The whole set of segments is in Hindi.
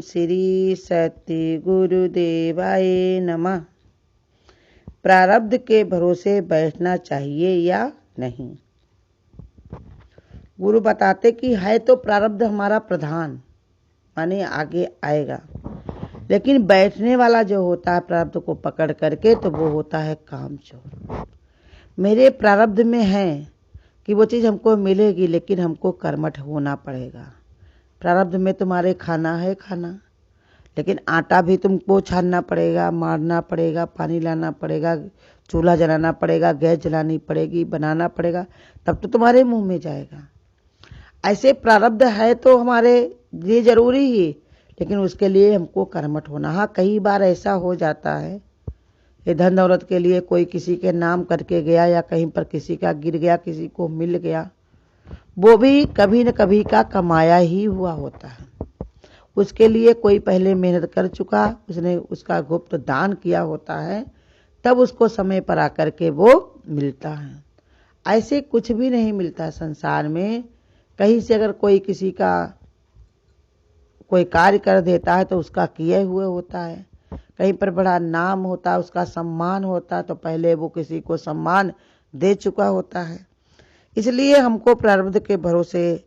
श्री सत्य गुरुदेवाय नमः। प्रारब्ध के भरोसे बैठना चाहिए या नहीं। गुरु बताते कि है तो प्रारब्ध हमारा प्रधान, माने आगे आएगा, लेकिन बैठने वाला जो होता है प्रारब्ध को पकड़ करके, तो वो होता है कामचोर। मेरे प्रारब्ध में है कि वो चीज़ हमको मिलेगी, लेकिन हमको कर्मठ होना पड़ेगा। प्रारब्ध में तुम्हारे खाना है खाना, लेकिन आटा भी तुमको छानना पड़ेगा, मारना पड़ेगा, पानी लाना पड़ेगा, चूल्हा जलाना पड़ेगा, गैस जलानी पड़ेगी, बनाना पड़ेगा, तब तो तुम्हारे मुंह में जाएगा। ऐसे प्रारब्ध है तो हमारे लिए जरूरी ही, लेकिन उसके लिए हमको कर्मठ होना। हाँ, कई बार ऐसा हो जाता है, ये धन दौलत के लिए कोई किसी के नाम करके गया या कहीं पर किसी का गिर गया, किसी को मिल गया, वो भी कभी न कभी का कमाया ही हुआ होता है। उसके लिए कोई पहले मेहनत कर चुका, उसने उसका गुप्त दान किया होता है, तब उसको समय पर आकर के वो मिलता है। ऐसे कुछ भी नहीं मिलता संसार में। कहीं से अगर कोई किसी का कोई कार्य कर देता है तो उसका किए हुए होता है। कहीं पर बड़ा नाम होता है, उसका सम्मान होता है, तो पहले वो किसी को सम्मान दे चुका होता है। इसलिए हमको प्रारब्ध के भरोसे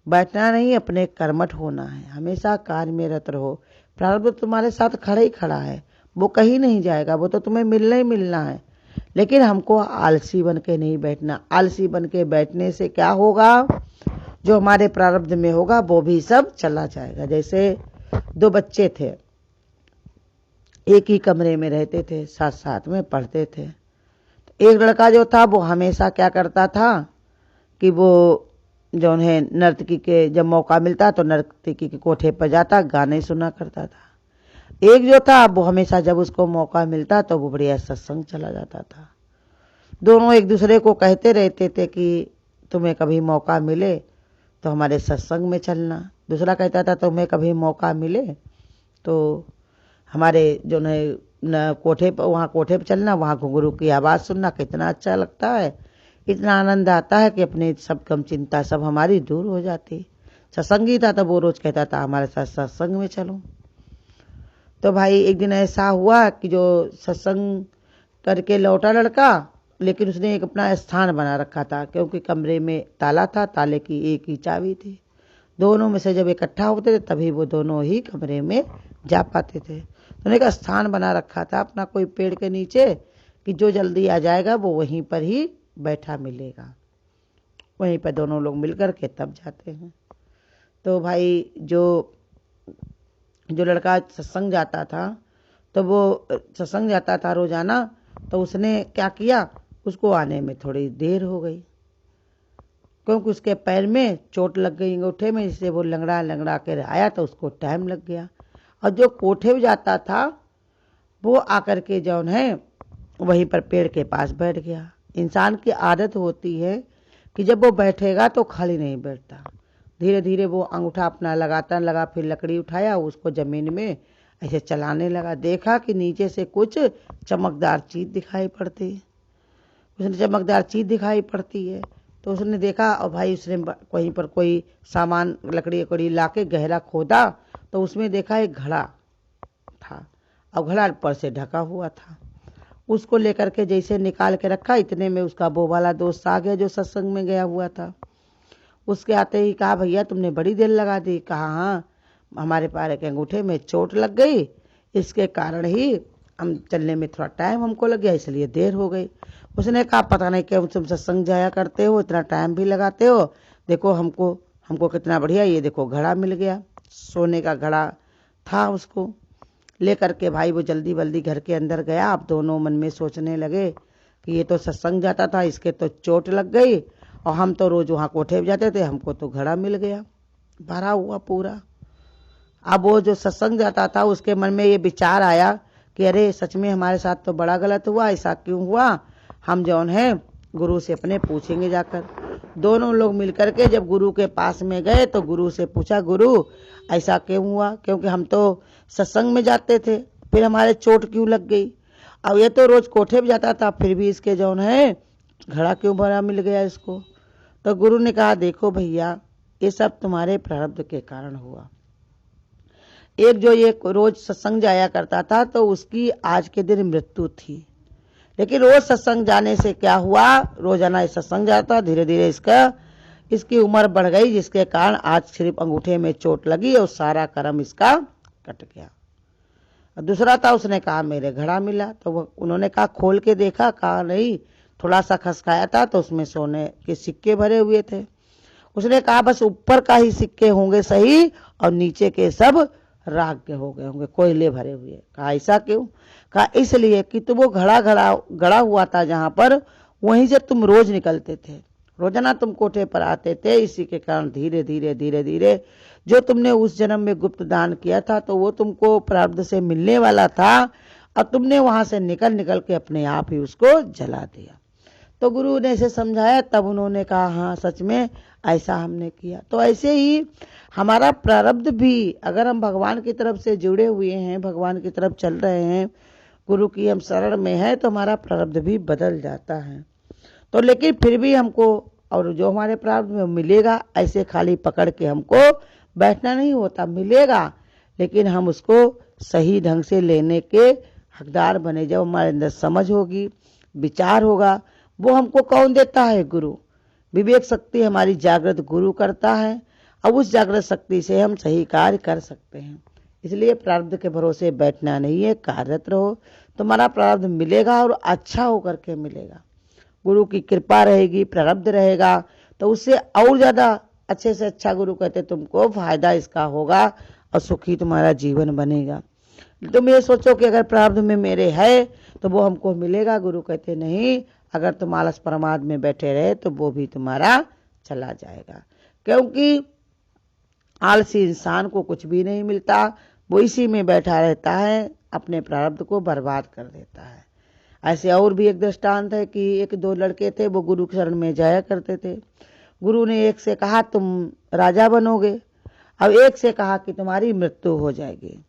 बैठना नहीं, अपने कर्मठ होना है। हमेशा कार्य में रत रहो। प्रारब्ध तुम्हारे साथ खड़ा ही खड़ा है, वो कहीं नहीं जाएगा, वो तो तुम्हें मिलना ही मिलना है। लेकिन हमको आलसी बन के नहीं बैठना। आलसी बन के बैठने से क्या होगा, जो हमारे प्रारब्ध में होगा वो भी सब चला जाएगा। जैसे दो बच्चे थे, एक ही कमरे में रहते थे, साथ साथ में पढ़ते थे। एक लड़का जो था वो हमेशा क्या करता था कि वो जो है नर्तकी के जब मौका मिलता तो नर्तकी के कोठे पर जाता, गाने सुना करता था। एक जो था वो हमेशा जब उसको मौका मिलता तो वो बढ़िया सत्संग चला जाता था। दोनों एक दूसरे को कहते रहते थे कि तुम्हें कभी मौका मिले तो हमारे सत्संग में चलना। दूसरा कहता था तुम्हें कभी मौका मिले तो हमारे जो है कोठे पर, वहाँ कोठे पर चलना, वहाँ घुंघरू की आवाज़ सुनना कितना अच्छा लगता है, इतना आनंद आता है कि अपने सब कम चिंता सब हमारी दूर हो जाती। सत्संगी था तो वो रोज कहता था हमारे साथ सत्संग में चलो। तो भाई एक दिन ऐसा हुआ कि जो सत्संग करके लौटा लड़का, लेकिन उसने एक अपना स्थान बना रखा था, क्योंकि कमरे में ताला था, ताले की एक ही चाबी थी। दोनों में से जब इकट्ठा होते थे तभी वो दोनों ही कमरे में जा पाते थे। तो उन्होंने एक स्थान बना रखा था अपना कोई पेड़ के नीचे, कि जो जल्दी आ जाएगा वो वहीं पर ही बैठा मिलेगा। वहीं पर दोनों लोग मिलकर के तब जाते हैं। तो भाई जो लड़का सत्संग जाता था, तो वो सत्संग जाता था रोजाना, तो उसने क्या किया, उसको आने में थोड़ी देर हो गई, क्योंकि उसके पैर में चोट लग गई अंगूठे में, जिससे वो लंगड़ा लंगड़ा कर आया तो उसको टाइम लग गया। और जो कोठे में जाता था वो आकर के जौन है वहीं पर पेड़ के पास बैठ गया। इंसान की आदत होती है कि जब वो बैठेगा तो खाली नहीं बैठता। धीरे धीरे वो अंगूठा अपना लगाता लगा, फिर लकड़ी उठाया, उसको जमीन में ऐसे चलाने लगा। देखा कि नीचे से कुछ चमकदार चीज दिखाई पड़ती। उसने चमकदार चीज दिखाई पड़ती है तो उसने देखा, और भाई उसने कहीं पर कोई सामान लकड़ी लकड़ी ला के गहरा खोदा, तो उसमें देखा एक घड़ा था, और घड़ा ऊपर से ढका हुआ था। उसको लेकर के जैसे निकाल के रखा, इतने में उसका वो वाला दोस्त आ गया जो सत्संग में गया हुआ था। उसके आते ही कहा, भैया तुमने बड़ी देर लगा दी। कहा, हाँ, हमारे पैर के अंगूठे में चोट लग गई, इसके कारण ही हम चलने में थोड़ा टाइम हमको लग गया, इसलिए देर हो गई। उसने कहा, पता नहीं क्यों तुम सत्संग जाया करते हो, इतना टाइम भी लगाते हो, देखो हमको कितना बढ़िया ये देखो घड़ा मिल गया। सोने का घड़ा था, उसको लेकर के भाई वो जल्दी बल्दी घर के अंदर गया। अब दोनों मन में सोचने लगे कि ये तो सत्संग जाता था, इसके तो चोट लग गई, और हम तो रोज वहाँ कोठे पे जाते थे, हमको तो घड़ा मिल गया, भरा हुआ पूरा। अब वो जो सत्संग जाता था उसके मन में ये विचार आया कि अरे सच में हमारे साथ तो बड़ा गलत हुआ, ऐसा क्यों हुआ, हम जौन है गुरु से अपने पूछेंगे जाकर। दोनों लोग मिलकर के जब गुरु के पास में गए तो गुरु से पूछा, गुरु ऐसा क्यों हुआ, क्योंकि हम तो सत्संग में जाते थे, फिर हमारे चोट क्यों लग गई, अब ये तो रोज कोठे पे जाता था, फिर भी इसके जौन है घड़ा क्यों भरा मिल गया इसको। तो गुरु ने कहा, देखो भैया, ये सब तुम्हारे प्रारब्ध के कारण हुआ। एक जो ये रोज सत्संग जाया करता था तो उसकी आज के दिन मृत्यु थी, लेकिन रोज सत्संग जाने से क्या हुआ, रोजाना इस सत्संग जाता, धीरे धीरे इसकी उम्र बढ़ गई, जिसके कारण आज सिर्फ अंगूठे में चोट लगी और सारा कर्म इसका कट गया। दूसरा था, उसने कहा मेरे घड़ा मिला, तो उन्होंने कहा खोल के देखा, कहा नहीं, थोड़ा सा खसकाया था तो उसमें सोने के सिक्के भरे हुए थे। उसने कहा बस ऊपर का ही सिक्के होंगे सही और नीचे के सब राख के हो गए होंगे, कोयले भरे हुए। कहा ऐसा क्यों? कहा इसलिए कि तुम वो गड़ा हुआ था जहां पर, वहीं से तुम रोज निकलते थे, रोजाना तुम कोठे पर आते थे, इसी के कारण धीरे धीरे धीरे धीरे जो तुमने उस जन्म में गुप्त दान किया था तो वो तुमको प्रारब्ध से मिलने वाला था और तुमने वहां से निकल निकल के अपने आप ही उसको जला दिया। तो गुरु ने इसे समझाया, तब उन्होंने कहा हाँ सच में ऐसा हमने किया। तो ऐसे ही हमारा प्रारब्ध भी, अगर हम भगवान की तरफ से जुड़े हुए हैं, भगवान की तरफ चल रहे हैं, गुरु की हम शरण में है, तो हमारा प्रारब्ध भी बदल जाता है। तो लेकिन फिर भी हमको, और जो हमारे प्रारब्ध में मिलेगा ऐसे खाली पकड़ के हमको बैठना नहीं होता, मिलेगा लेकिन हम उसको सही ढंग से लेने के हकदार बने। जब हमारे अंदर समझ होगी, विचार होगा, वो हमको कौन देता है? गुरु। विवेक शक्ति हमारी जागृत गुरु करता है, अब उस जागृत शक्ति से हम सही कार्य कर सकते हैं। इसलिए प्रारब्ध के भरोसे बैठना नहीं है, कार्यरत रहो, तुम्हारा प्रारब्ध मिलेगा और अच्छा होकर के मिलेगा। गुरु की कृपा रहेगी, प्रारब्ध रहेगा तो उससे और ज्यादा अच्छे से अच्छा, गुरु कहते तुमको फायदा इसका होगा और सुखी तुम्हारा जीवन बनेगा। तुम ये सोचो कि अगर प्रारब्ध में मेरे है तो वो हमको मिलेगा, गुरु कहते नहीं, अगर तुम आलस प्रमाद में बैठे रहे तो वो भी तुम्हारा चला जाएगा। क्योंकि आलसी इंसान को कुछ भी नहीं मिलता, वो इसी में बैठा रहता है, अपने प्रारब्ध को बर्बाद कर देता है। ऐसे और भी एक दृष्टांत है कि एक दो लड़के थे, वो गुरु के शरण में जाया करते थे। गुरु ने एक से कहा तुम राजा बनोगे, अब एक से कहा कि तुम्हारी मृत्यु हो जाएगी।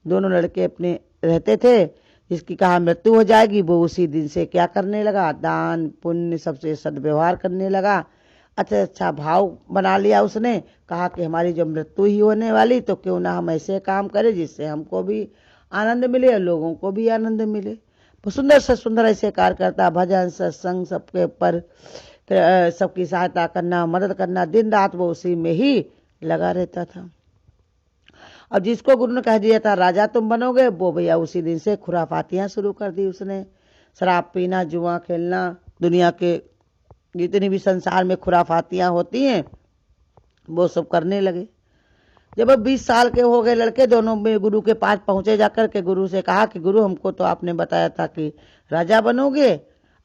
दोनों लड़के अपने रहते थे, जिसकी कहा मृत्यु हो जाएगी वो उसी दिन से क्या करने लगा, दान पुण्य सबसे सद्व्यवहार करने लगा। अच्छा भाव बना लिया उसने, कहा कि हमारी जो मृत्यु ही होने वाली तो क्यों ना हम ऐसे काम करें जिससे हमको भी आनंद मिले और लोगों को भी आनंद मिले। वो सुंदर से सुंदर ऐसे कार्य करता, भजन सत्संग सबके ऊपर सबकी सहायता करना, मदद करना, दिन रात वो उसी में ही लगा रहता था। और जिसको गुरु ने कह दिया था राजा तुम बनोगे, वो भैया उसी दिन से खुराफातियां शुरू कर दी उसने। शराब पीना, जुआ खेलना, दुनिया के जितनी भी संसार में खुराफातियां होती हैं वो सब करने लगे। जब 20 साल के हो गए लड़के, दोनों में गुरु के पास पहुंचे, जाकर के गुरु से कहा कि गुरु हमको तो आपने बताया था कि राजा बनोगे,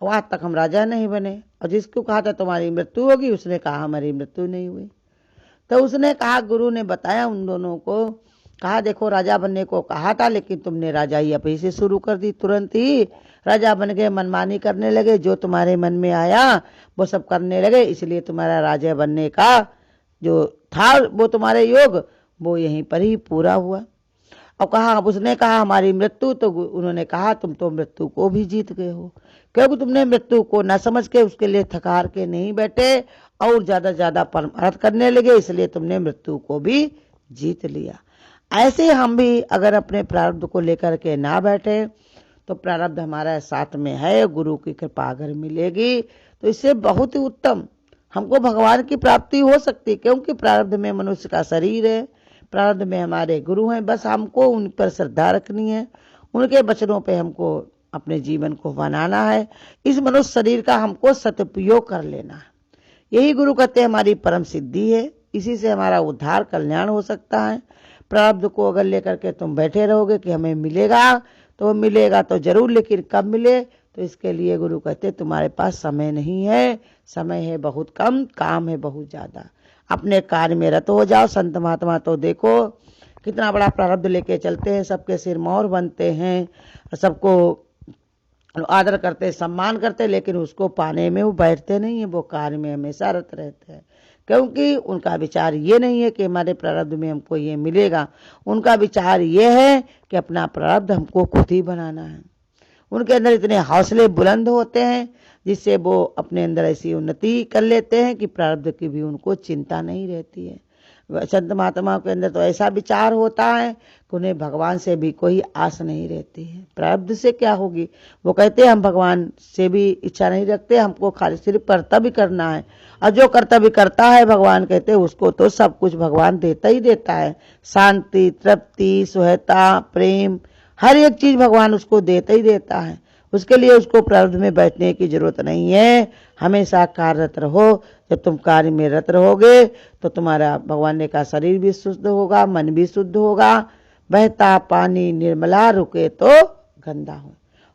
और आज तक हम राजा नहीं बने, और जिसको कहा था तुम्हारी मृत्यु होगी उसने कहा हमारी मृत्यु नहीं हुई। तो उसने कहा, गुरु ने बताया उन दोनों को, कहा देखो राजा बनने को कहा था लेकिन तुमने राजा ही अभी से शुरू कर दी, तुरंत ही राजा बन गए, मनमानी करने लगे, जो तुम्हारे मन में आया वो सब करने लगे, इसलिए तुम्हारा राजा बनने का जो था वो तुम्हारे योग वो यहीं पर ही पूरा हुआ। और कहा, उसने कहा हमारी मृत्यु, तो उन्होंने कहा तुम तो मृत्यु को भी जीत गए हो, क्योंकि तुमने मृत्यु को न समझ के उसके लिए थकार के नहीं बैठे और ज्यादा परमार्थ करने लगे, इसलिए तुमने मृत्यु को भी जीत लिया। ऐसे हम भी अगर अपने प्रारब्ध को लेकर के ना बैठे तो प्रारब्ध हमारा साथ में है, गुरु की कृपा अगर मिलेगी तो इससे बहुत ही उत्तम हमको भगवान की प्राप्ति हो सकती, क्योंकि प्रारब्ध में मनुष्य का शरीर है, प्रारब्ध में हमारे गुरु हैं, बस हमको उन पर श्रद्धा रखनी है, उनके वचनों पे हमको अपने जीवन को बनाना है, इस मनुष्य शरीर का हमको सदुपयोग कर लेना है। यही गुरु कहते हैं हमारी परम सिद्धि है, इसी से हमारा उद्धार कल्याण हो सकता है। प्रारब्ध को अगर लेकर के तुम बैठे रहोगे कि हमें मिलेगा तो मिलेगा तो जरूर, लेकिन कब मिले, तो इसके लिए गुरु कहते तुम्हारे पास समय नहीं है, समय है बहुत कम, काम है बहुत ज्यादा, अपने कार्य में रत हो जाओ। संत महात्मा तो देखो कितना बड़ा प्रारब्ध लेके चलते हैं, सबके सिर मोहर बनते हैं, सबको आदर करते, सम्मान करते, लेकिन उसको पाने में वो बैठते नहीं है, वो कार्य में हमेशा रत रहते हैं, क्योंकि उनका विचार ये नहीं है कि हमारे प्रारब्ध में हमको ये मिलेगा, उनका विचार ये है कि अपना प्रारब्ध हमको खुद ही बनाना है। उनके अंदर इतने हौसले बुलंद होते हैं जिससे वो अपने अंदर ऐसी उन्नति कर लेते हैं कि प्रारब्ध की भी उनको चिंता नहीं रहती है। संत महात्माओं के अंदर तो ऐसा विचार होता है कि उन्हें भगवान से भी कोई आस नहीं रहती है। प्रारब्ध से क्या होगी? वो कहते हैं हम भगवान से भी इच्छा नहीं रखते, हमको खाली सिर्फ कर्तव्य करना है। और जो कर्तव्य करता है भगवान कहते हैं उसको तो सब कुछ भगवान देता ही देता है। शांति, तृप्ति, सुहता, प्रेम, हर एक चीज भगवान उसको देता ही देता है। उसके लिए उसको प्रारब्ध में बैठने की जरूरत नहीं है। हमेशा कार्यरत रहो। जब तुम कार्य में रत रहोगे तो तुम्हारा भगवान ने कहा शरीर भी शुद्ध होगा, मन भी शुद्ध होगा। बहता पानी निर्मला, रुके तो गंदा हो।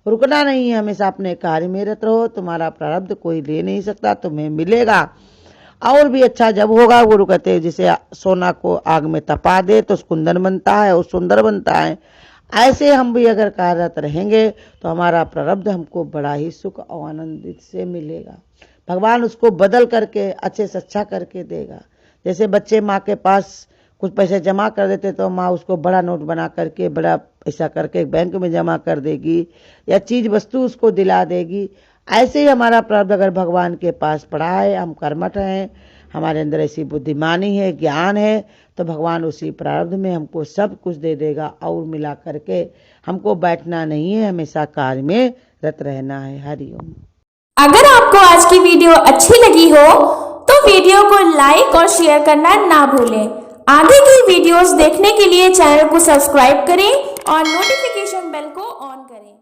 रुकना नहीं है, हमेशा अपने कार्य में रत रहो। तुम्हारा प्रारब्ध कोई ले नहीं सकता, तुम्हें मिलेगा। और भी अच्छा जब होगा, गुरु कहते हैं जैसे सोना को आग में तपा दे तो कुंदन बनता है और सुंदर बनता है। ऐसे हम भी अगर कार्यरत रहेंगे तो हमारा प्रारब्ध हमको बड़ा ही सुख और आनंदित से मिलेगा। भगवान उसको बदल करके अच्छे से अच्छा करके देगा। जैसे बच्चे माँ के पास कुछ पैसे जमा कर देते तो माँ उसको बड़ा नोट बना करके, बड़ा पैसा करके बैंक में जमा कर देगी या चीज वस्तु उसको दिला देगी। ऐसे ही हमारा प्रारब्ध अगर भगवान के पास पड़ा है, हम कर्मठ हैं, हमारे अंदर ऐसी बुद्धिमानी है, ज्ञान है, तो भगवान उसी प्रारब्ध में हमको सब कुछ दे देगा। और मिला करके हमको बैठना नहीं है, हमेशा कार्य में रत रहना है। हरिओम। अगर आपको आज की वीडियो अच्छी लगी हो तो वीडियो को लाइक और शेयर करना ना भूलें। आगे की वीडियोस देखने के लिए चैनल को सब्सक्राइब करें और नोटिफिकेशन बेल को ऑन करें।